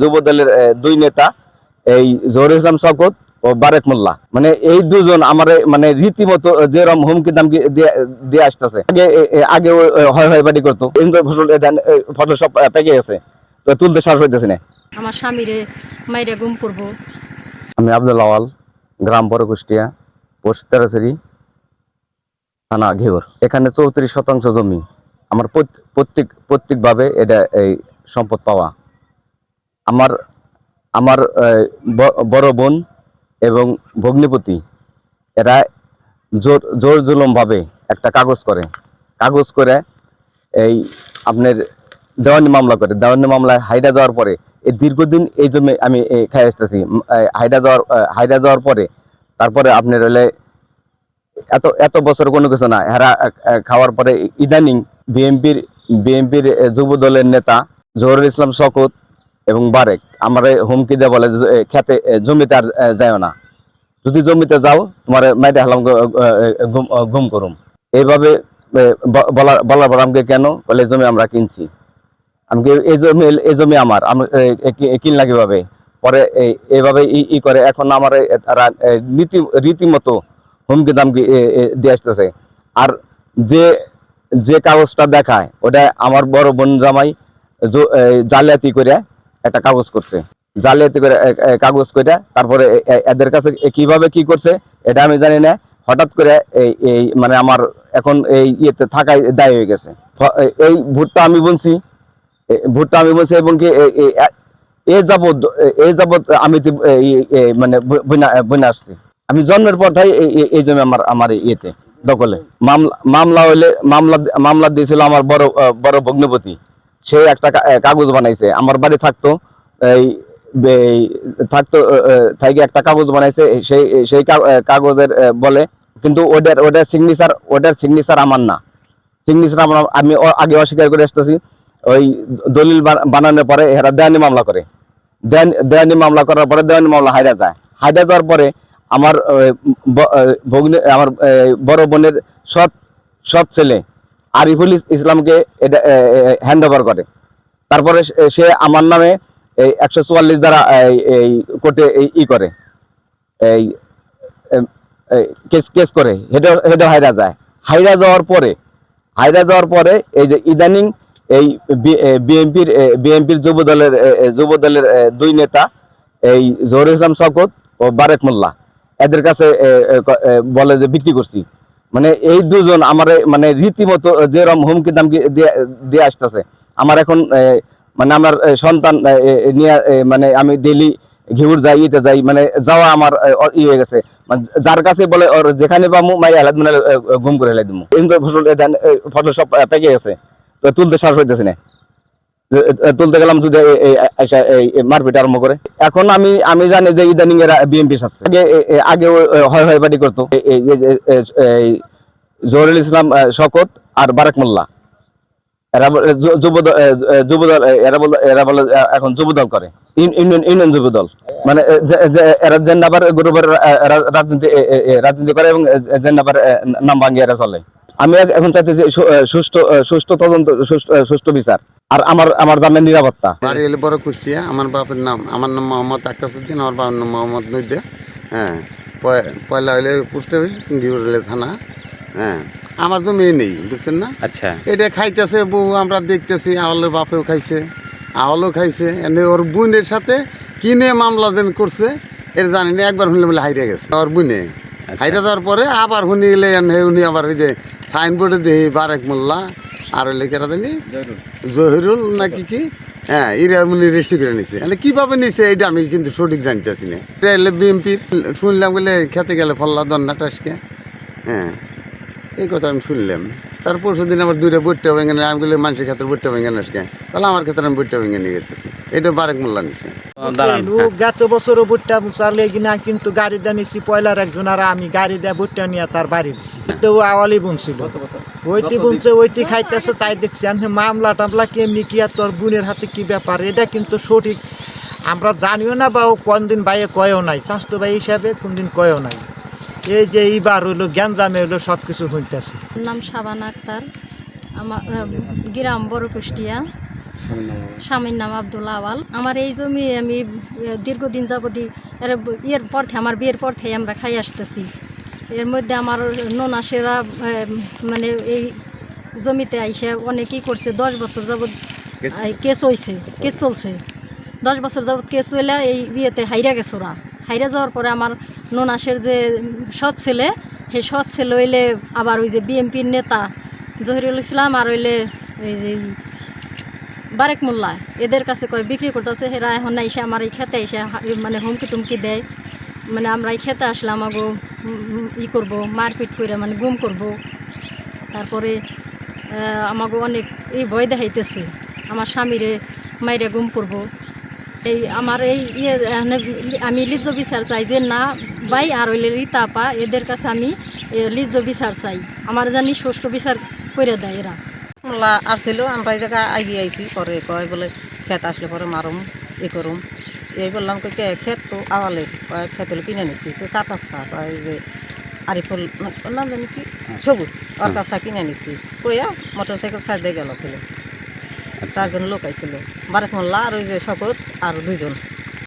যুবদলের দুই নেতা এই জহুরুল ইসলাম শওকত ও বারেক মোল্লা, মানে এই দুজন আমার মানে রীতিমতো যেরকম হুমকি দামকি দিয়ে আসতেছে। আগে হয় বাড়ি করতো, ফসল সব পেকে গেছে, তো তুলতে সাহস হইতেছে না। আমার স্বামীরে মাইরে গুম করবো। আমি আব্দুল আওয়াল, গ্রাম বড় কুষ্টিয়া, পোস্ট তেরোচুরি, থানা ঘিওর। এখানে 34% জমি আমার প্রত্যেকভাবে এটা এই সম্পদ পাওয়া। আমার আমার বড় বোন এবং ভগ্নিপতি এরা জোর জুলুম ভাবে একটা কাগজ করে এই আপনার দেওয়ানি মামলা করে। দেওয়ানি মামলায় হাইডা দেওয়ার পরে এই দীর্ঘদিন এই জমি আমি খাই আসতেছি। হাইডা দেওয়ার পরে তারপরে আপনার হলে এত বছর কোনো কিছু না, এরা খাওয়ার পরে ইদানিং বিএনপির যুব দলের নেতা জহুরুল ইসলাম শওকত এবং বারেক আমার হুমকি দিয়ে বলে খেতে জমিতে আর যায় না, যদি জমিতে যাও তোমার মাইটা হালাম গুম করুম। এইভাবে বলার পর আমাকে কেন বলে জমি আমরা কিনছি, আমাকে এই জমি আমার কিনলা কিভাবে, পরে এইভাবে ই করে এখন আমার রীতিমতো হুমকি দামকি দিয়ে আসতেছে। আর যে যে কাগজটা দেখায় ওটা আমার বড় বোন জামাই জালিয়াতি করে একটা কাগজ করছে, জালিয়াতি করে কাগজ করে তারপরে এদের কাছে কিভাবে কি করছে এটা আমি জানি না। হঠাৎ করে এই মানে আমার এখন এই ইয়েতে থাকায় দায় হয়ে গেছে। এই ভোটটা আমি বলছি এবং কি এই যাবৎ আমি মানে বইনা আসছি। আমি জন্মের পর তাই এই জমি আমার ইয়েতে দখলে। মামলা দিয়েছিল আমার বড় ভগ্নিপতি, সে একটা কাগজ বানাইছে, আমার বাড়ি থাকতো থাইকে একটা কাগজ বানাইছে, সেই কাগজের বলে, কিন্তু ওটার সিগনেচার আমার না। সিগনেচার আমি আগে অস্বীকার করে আসতেছি। ওই দলিল বানানোর পরে এরা দেওয়ানি মামলা করে, দেওয়ানি মামলা করার পরে দেওয়ানি মামলা হাইরা যাওয়ার পরে আমার আমার বড় বোনের সৎ ছেলে আরিফুল ইসলামকে এটা হ্যান্ড ওভার করে। তারপরে সে আমার নামে এই 144 দ্বারা এই কোর্টে ই করে, এই কেস করে হেডে হাইরা যাওয়ার পরে এই যে ইদানিং এই বিএনপির যুবদলের দুই নেতা এই জহুরুল ইসলাম শওকত ও বারেক মোল্লা এদের কাছে বলে যে বিক্রি করছি। মানে এই দুজন আমার মানে রীতিমতো যেরকম হুমকি দামকি দিয়ে আসতেছে। আমার এখন মানে আমার সন্তান নিয়ে মানে আমি ডেইলি ঘিউর যাই মানে যাওয়া আমার ই হয়ে গেছে। যার কাছে বলে ওর যেখানে পাবো মাই আলাদ মানে গুম করে হেলাই দিবো। ফসল সব পেকে গেছে, তো তুলতে সাহস হইতেছে না। তুলতে গেলাম যদি মারপিট আরম্ভ করে। এখন আমি জানি যে ইদানিং এরা বিএনপি আছে। আগে হয় বাড়ি করতো জহুরুল ইসলাম শওকত আর বারেক মোল্লা, এরা যুবদল এরা বলে এখন যুবদল করে, ইউনিয়ন যুবদল। মানে এরা জেন্নাবার গ্রুপের রাজনীতি করে এবং জেন্নাবার নাম ভাঙিয়ে এরা চলে। আমি এখন চাইতেছি সুষ্ঠু তদন্ত, সুষ্ঠু বিচার, আর আমার জামের নিরাপত্তা। বাড়ি এলে বড় কুষ্টিয়া। আমার আমার নাম মোহাম্মদ আক্তারউদ্দিন, আমার বাবার নাম মোহাম্মদ নইদে। হ্যাঁ, পয়লা হইলে পুষতে ঘিউর থানা। হ্যাঁ, আমার জমি নেই, বুঝছেন না? আচ্ছা, এটা খাইতেছে বউ, আমরা দেখতেছি। আওয়ালের বাপেও খাইছে, আওয়ালও খাইছে। এনে ওর বোনের সাথে কিনে মামলা দেন করছে, এর জানি না। একবার শুনলে বলে হাইরে গেছে ওর বোনে। হাইরে যাওয়ার পরে আবার শুনি গেলে উনি আবার ওই যে সাইনবোর্ডে দিয়ে বারেক মোল্লা আর ওই লেখা জানি জহিরুল নাকি কি, হ্যাঁ, এরা উনি রেজিস্ট্রি করে নিছে। মানে কীভাবে নিছে এটা আমি কিন্তু সঠিক জানতেছি না। এটা এলে বিএমপির শুনলাম বলে খেতে গেলে ফল্লা দন্না টাসকে। হ্যাঁ, এই কথা আমি শুনলাম। তার পরশু দিন আমার দুইটা বইটা ভেঙে নেয়। আমি বলি মানুষের ক্ষেত্রে বইটা ভেঙে আসকে, তাহলে আমার ক্ষেত্রে আমি বইটা ভেঙে নিয়ে গেছি। এটা বারেক মোল্লা নিছে। গত বছরও বুটটা চালে কিনা, কিন্তু গাড়ি দিয়ে নিচ্ছি পয়লার একজন, আর আমি গাড়ি দিয়ে বুটটা নিয়ে তার বাড়ি দিচ্ছি। তো আওয়ালি বুনছিল, ওইটি বুনছে, ওইটি খাইতেছে। তাই দেখছি আমি মামলা টামলা কেমনি কি, আর তোর বোনের হাতে কি ব্যাপার, এটা কিন্তু সঠিক আমরা জানিও না, বা ও কোনদিন বাইরে কয়েও নাই, স্বাস্থ্য ভাই হিসাবে কোনদিন কয়েও নাই। এই যে এইবার হইলো গ্যাঞ্জামে হইলো সব কিছু হইতেছে। নাম শাবানা আক্তার, আমার গ্রাম বড় কুষ্টিয়া, স্বামীর নাম আব্দুল আওয়াল। আমার এই জমি আমি দীর্ঘদিন যাবতই এর পর থেকে আমার বিয়ের পর থেকে আমরা খাই আসতেছি। এর মধ্যে আমার ননাসেরা মানে এই জমিতে আইসে অনেকেই করছে। 10 বছর যাবৎ কেস চলছে 10 বছর যাবৎ কেস হইলে এই বিয়েতে হাইরা গেছে ওরা। হাইরা যাওয়ার পরে আমার ননাসের যে সৎ ছেলে, সেই সৎ ছেলে হইলে আবার ওই যে বিএমপির নেতা জহিরুল ইসলাম আর হইলে এই যে বারেক মোল্লা, এদের কাছে কয় বিক্রি করতেছে। এরা এখন এসে আমার এই খেতে এসে মানে হুমকি টুমকি দেয়, মানে আমরা এই খেতে আসলে আমাকে করবো, মারপিট করে মানে গুম করব। তারপরে আমাকে অনেক এই ভয় দেখাইতেছে, আমার স্বামীরে মাইরে গুম করব। এই আমার এই আমি লিজ্জ বিচার চাই যে না ভাই আর হইলে রীতা আপা, এদের কাছে আমি লিজ্জ বিচার চাই, আমার জানি সুষ্ঠু বিচার করে দেয় এরা। মোল্লা আসছিল, আমরা এই জায়গায় আগিয়ে আইছি, পরে কয় বলে ক্ষেত আসলে পরে মারুম করুম। এই বললাম কে ক্ষেত তো আওয়ালের, ক্ষেত হলে কিনে নিচ্ছি তো 4 রাস্তা এই যে আরিফুল নাম জানি কি সবুজ, ওর কাছটা কিনে নিচ্ছি কইয়া মোটরসাইকেল সাইড দিয়ে গেল ছিল। 4 জন লোক আইছিল, বারেক মোল্লা আর ওই যে শকত আর 2 জন।